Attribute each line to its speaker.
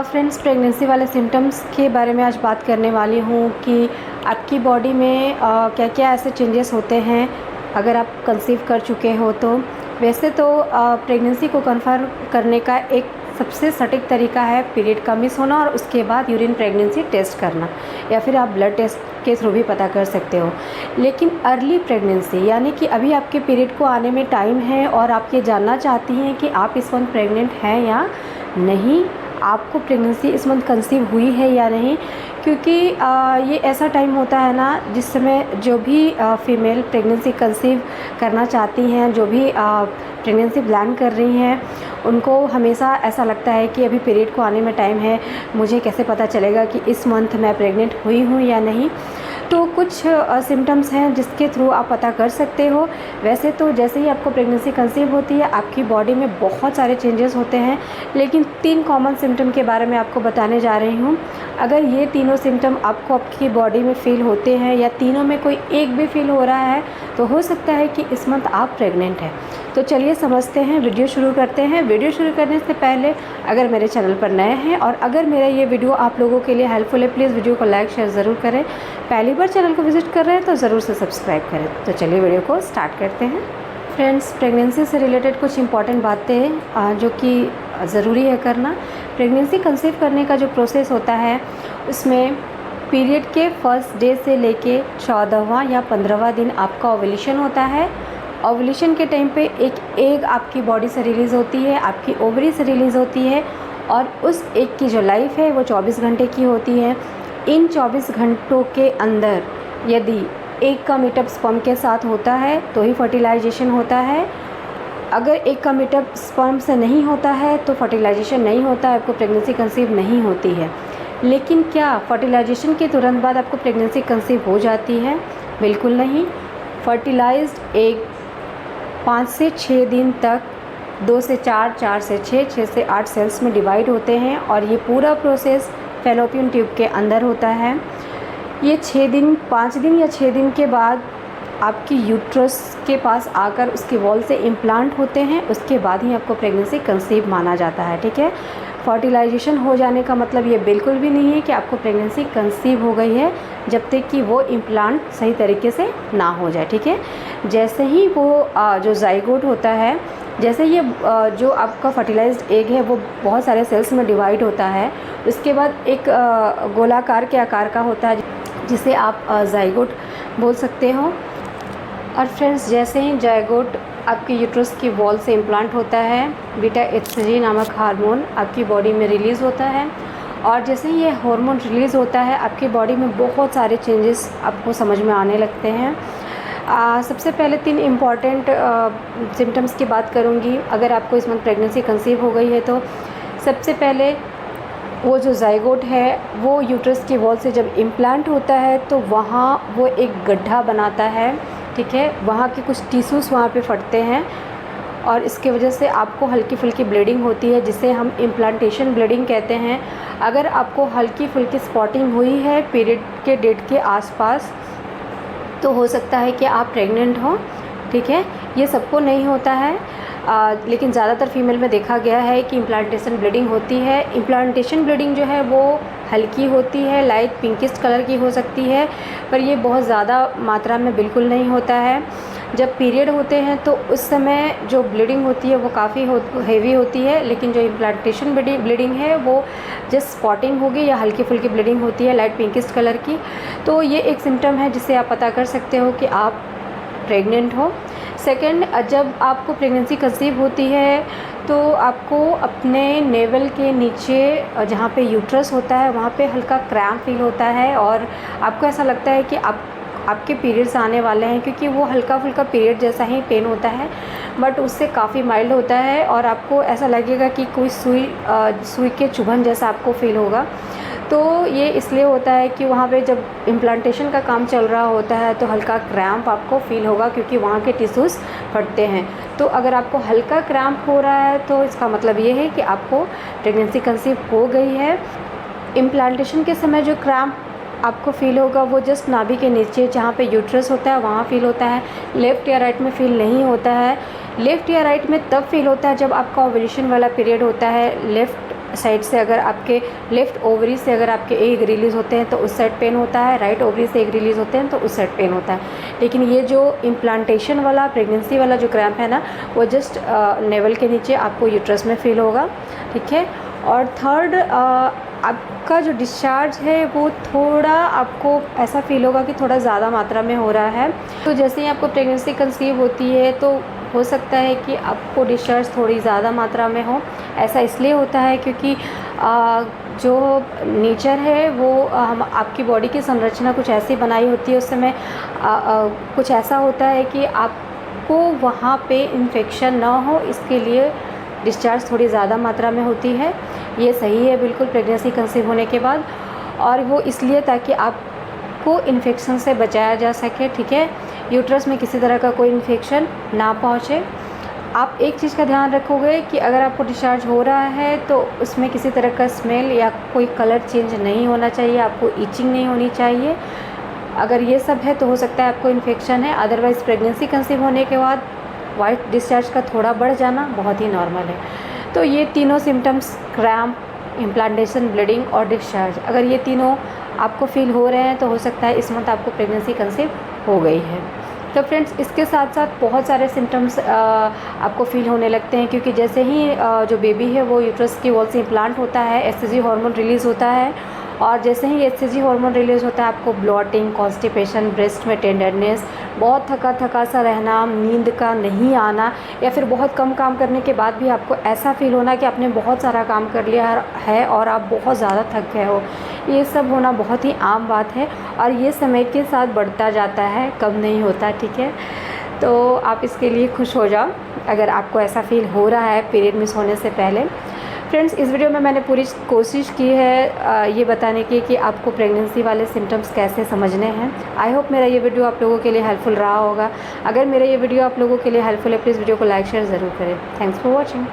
Speaker 1: Friends, pregnancy वाले symptoms के बारे में आज बात करने वाली हूँ कि आपकी बॉडी में क्या क्या ऐसे चेंजेस होते हैं अगर आप कंसीव कर चुके हो। तो वैसे तो प्रेगनेंसी को कन्फर्म करने का एक सबसे सटीक तरीका है पीरियड का मिस होना और उसके बाद यूरिन प्रेगनेंसी टेस्ट करना, या फिर आप ब्लड टेस्ट के थ्रू भी पता कर सकते हो। लेकिन अर्ली प्रेगनेंसी यानी कि अभी आपके पीरियड को आने में टाइम है और आप ये जानना चाहती हैं कि आप इस वक्त प्रेग्नेंट हैं या नहीं, आपको प्रेगनेंसी इस मंथ कंसीव हुई है या नहीं, क्योंकि ये ऐसा टाइम होता है ना जिस समय जो भी फ़ीमेल प्रेगनेंसी कंसीव करना चाहती हैं, जो भी प्रेगनेंसी प्लान कर रही हैं, उनको हमेशा ऐसा लगता है कि अभी पीरियड को आने में टाइम है, मुझे कैसे पता चलेगा कि इस मंथ मैं प्रेग्नेंट हुई हूँ या नहीं। तो कुछ सिम्टम्स हैं जिसके थ्रू आप पता कर सकते हो। वैसे तो जैसे ही आपको प्रेगनेंसी कंसीव होती है आपकी बॉडी में बहुत सारे चेंजेस होते हैं, लेकिन 3 कॉमन सिम्टम के बारे में आपको बताने जा रही हूँ। अगर ये तीनों सिम्टम आपको आपकी बॉडी में फ़ील होते हैं या तीनों में कोई एक भी फ़ील हो रहा है तो हो सकता है कि इस मंथ आप प्रेग्नेंट हैं। तो चलिए समझते हैं, वीडियो शुरू करते हैं। वीडियो शुरू करने से पहले अगर मेरे चैनल पर नए हैं और अगर मेरा ये वीडियो आप लोगों के लिए हेल्पफुल है, प्लीज़ वीडियो को लाइक शेयर ज़रूर करें। पहली बार चैनल को विज़िट कर रहे हैं तो ज़रूर से सब्सक्राइब करें। तो चलिए वीडियो को स्टार्ट करते हैं। फ्रेंड्स, प्रेगनेंसी से रिलेटेड कुछ इंपॉर्टेंट बातें जो कि ज़रूरी है करना। प्रेगनेंसी कंसीव करने का जो प्रोसेस होता है उसमें पीरियड के फर्स्ट डे से लेके 14वां या 15वां दिन आपका ओवुलेशन होता है। ओवुलेशन के टाइम पे एक एग आपकी बॉडी से रिलीज़ होती है, आपकी ओवरी से रिलीज़ होती है और उस एग की जो लाइफ है वो 24 घंटे की होती है। इन 24 घंटों के अंदर यदि एग का मीटअप स्पर्म के साथ होता है तो ही फर्टिलाइजेशन होता है। अगर एग का मीटअप स्पर्म से नहीं होता है तो फर्टिलाइजेशन नहीं होता है, आपको प्रेगनेंसी कंसीव नहीं होती है। लेकिन क्या फर्टिलाइजेशन के तुरंत बाद आपको प्रेगनेंसी कंसीव हो जाती है? बिल्कुल नहीं। फर्टिलाइज्ड एग 5 से 6 दिन तक 2 से 4, 4 से 6, 6 से 8 सेल्स में डिवाइड होते हैं और ये पूरा प्रोसेस फैलोपियन ट्यूब के अंदर होता है। ये 6 दिन, 5 दिन या 6 दिन के बाद आपकी यूट्रस के पास आकर उसकी वॉल से इम्प्लांट होते हैं, उसके बाद ही आपको प्रेगनेंसी कंसीव माना जाता है। ठीक है, फर्टिलाइजेशन हो जाने का मतलब ये बिल्कुल भी नहीं है कि आपको प्रेगनेंसी कंसीव हो गई है जब तक कि वो इम्प्लांट सही तरीके से ना हो जाए। ठीक है, जैसे ही वो जो जाइगोट होता है, जैसे ये जो आपका फर्टिलाइज्ड एग है वो बहुत सारे सेल्स में डिवाइड होता है, उसके बाद एक गोलाकार के आकार का होता है जिसे आप जाइगोट बोल सकते हो। और फ्रेंड्स, जैसे ही जाइगोट आपके यूट्रस की वॉल से इम्प्लांट होता है, बीटा एस्ट्रोजन नामक हार्मोन आपकी बॉडी में रिलीज़ होता है और जैसे ही ये हार्मोन रिलीज़ होता है आपकी बॉडी में बहुत सारे चेंजेस आपको समझ में आने लगते हैं। सबसे पहले 3 इम्पॉर्टेंट सिम्टम्स की बात करूँगी। अगर आपको इस मंथ प्रेगनेंसी कंसीव हो गई है तो सबसे पहले वो जो जाइगोट है वो यूट्रस की वॉल से जब इम्प्लांट होता है तो वहाँ वो एक गड्ढा बनाता है। ठीक है, वहाँ के कुछ टिश्यूज़ वहाँ पे फटते हैं और इसके वजह से आपको हल्की फुल्की ब्लीडिंग होती है, जिसे हम इम्प्लांटेशन ब्लीडिंग कहते हैं। अगर आपको हल्की फुल्की स्पॉटिंग हुई है पीरियड के डेट के आसपास तो हो सकता है कि आप प्रेग्नेंट हो। ठीक है, ये सबको नहीं होता है, लेकिन ज़्यादातर फीमेल में देखा गया है कि इम्प्लांटेशन ब्लीडिंग होती है। इम्प्लांटेशन ब्लीडिंग जो है वो हल्की होती है, लाइट पिंकिश कलर की हो सकती है, पर ये बहुत ज़्यादा मात्रा में बिल्कुल नहीं होता है। जब पीरियड होते हैं तो उस समय जो ब्लीडिंग होती है वो काफ़ी हेवी होती है, लेकिन जो इम्प्लांटेशन ब्लीडिंग है वो जस्ट स्पॉटिंग होगी या हल्की फुल्की ब्लीडिंग होती है लाइट पिंकिश कलर की। तो ये एक सिम्टम है जिससे आप पता कर सकते हो कि आप प्रेग्नेंट हो। सेकंड, जब आपको प्रेगनेंसी कंसीव होती है तो आपको अपने नेवल के नीचे जहाँ पे यूट्रस होता है वहाँ पे हल्का क्रैम्प फील होता है और आपको ऐसा लगता है कि आपके पीरियड्स आने वाले हैं, क्योंकि वो हल्का फुल्का पीरियड जैसा ही पेन होता है बट उससे काफ़ी माइल्ड होता है और आपको ऐसा लगेगा कि कोई सुई के चुभन जैसा आपको फील होगा। तो ये इसलिए होता है कि वहाँ पे जब इम्प्लांटेशन का काम चल रहा होता है तो हल्का क्रैम्प आपको फील होगा, क्योंकि वहाँ के टिश्यूज़ फटते हैं। तो अगर आपको हल्का क्रैम्प हो रहा है तो इसका मतलब ये है कि आपको प्रेगनेंसी कंसीव हो गई है। इम्प्लांटेशन के समय जो क्रैम्प आपको फ़ील होगा वो जस्ट नाभि के नीचे जहाँ पे यूट्रस होता है वहाँ फ़ील होता है, लेफ़्ट या राइट में फ़ील नहीं होता है। लेफ़्ट या राइट में तब फील होता है जब आपका ओवुलेशन वाला पीरियड होता है, लेफ़्ट साइड से अगर आपके लेफ़्ट ओवरी से अगर आपके एग रिलीज़ होते हैं तो उस साइड पेन होता है, राइट ओवरी से एग रिलीज़ होते हैं तो उस साइड पेन होता है। लेकिन ये जो इम्प्लांटेशन वाला प्रेगनेंसी वाला जो क्रैम्प है ना, वो जस्ट नेवल के नीचे आपको यूट्रस में फील होगा, ठीक है। और थर्ड, आपका जो डिस्चार्ज है वो थोड़ा आपको ऐसा फील होगा कि थोड़ा ज़्यादा मात्रा में हो रहा है। तो जैसे ही आपको प्रेगनेंसी कंसीव होती है तो हो सकता है कि आपको डिस्चार्ज थोड़ी ज़्यादा मात्रा में हो। ऐसा इसलिए होता है क्योंकि जो नेचर है वो हम आपकी बॉडी की संरचना कुछ ऐसी बनाई होती है, उस समय कुछ ऐसा होता है कि आपको वहाँ पे इन्फेक्शन ना हो, इसके लिए डिस्चार्ज थोड़ी ज़्यादा मात्रा में होती है। ये सही है बिल्कुल प्रेगनेंसी कंसीव होने के बाद, और वो इसलिए ताकि आपको इन्फेक्शन से बचाया जा सके, ठीक है। यूट्रस में किसी तरह का कोई इन्फेक्शन ना पहुँचे। आप एक चीज़ का ध्यान रखोगे कि अगर आपको डिस्चार्ज हो रहा है तो उसमें किसी तरह का स्मेल या कोई कलर चेंज नहीं होना चाहिए, आपको ईचिंग नहीं होनी चाहिए। अगर ये सब है तो हो सकता है आपको इन्फेक्शन है, अदरवाइज़ प्रेगनेंसी कंसीव होने के बाद वाइट डिस्चार्ज का थोड़ा बढ़ जाना बहुत ही नॉर्मल है। तो ये तीनों सिम्टम्स, क्रैम्प, इम्प्लांटेशन, ब्लीडिंग और डिस्चार्ज, अगर ये तीनों आपको फील हो रहे हैं तो हो सकता है इस मंथ आपको प्रेगनेंसी कंसीव हो गई है। तो फ्रेंड्स, इसके साथ साथ बहुत सारे सिम्टम्स आपको फील होने लगते हैं, क्योंकि जैसे ही जो बेबी है वो यूट्रस की वॉल से इम्प्लांट होता है, एचसीजी हार्मोन रिलीज़ होता है, और जैसे ही एचसीजी हार्मोन रिलीज़ होता है आपको ब्लॉटिंग, कॉन्स्टिपेशन, ब्रेस्ट में टेंडरनेस, बहुत थका थका सा रहना, नींद का नहीं आना, या फिर बहुत कम काम करने के बाद भी आपको ऐसा फील होना कि आपने बहुत सारा काम कर लिया है और आप बहुत ज़्यादा थक गए हो। ये सब होना बहुत ही आम बात है और ये समय के साथ बढ़ता जाता है, कम नहीं होता, ठीक है। तो आप इसके लिए खुश हो जाओ अगर आपको ऐसा फील हो रहा है पीरियड मिस होने से पहले। फ्रेंड्स, इस वीडियो में मैंने पूरी कोशिश की है ये बताने की कि आपको प्रेगनेंसी वाले सिम्टम्स कैसे समझने हैं। आई होप मेरा ये वीडियो आप लोगों के लिए हेल्पफुल रहा होगा। अगर मेरा ये वीडियो आप लोगों के लिए हेल्पफुल है, प्लीज़ वीडियो को लाइक शेयर ज़रूर करें। Thanks for watching.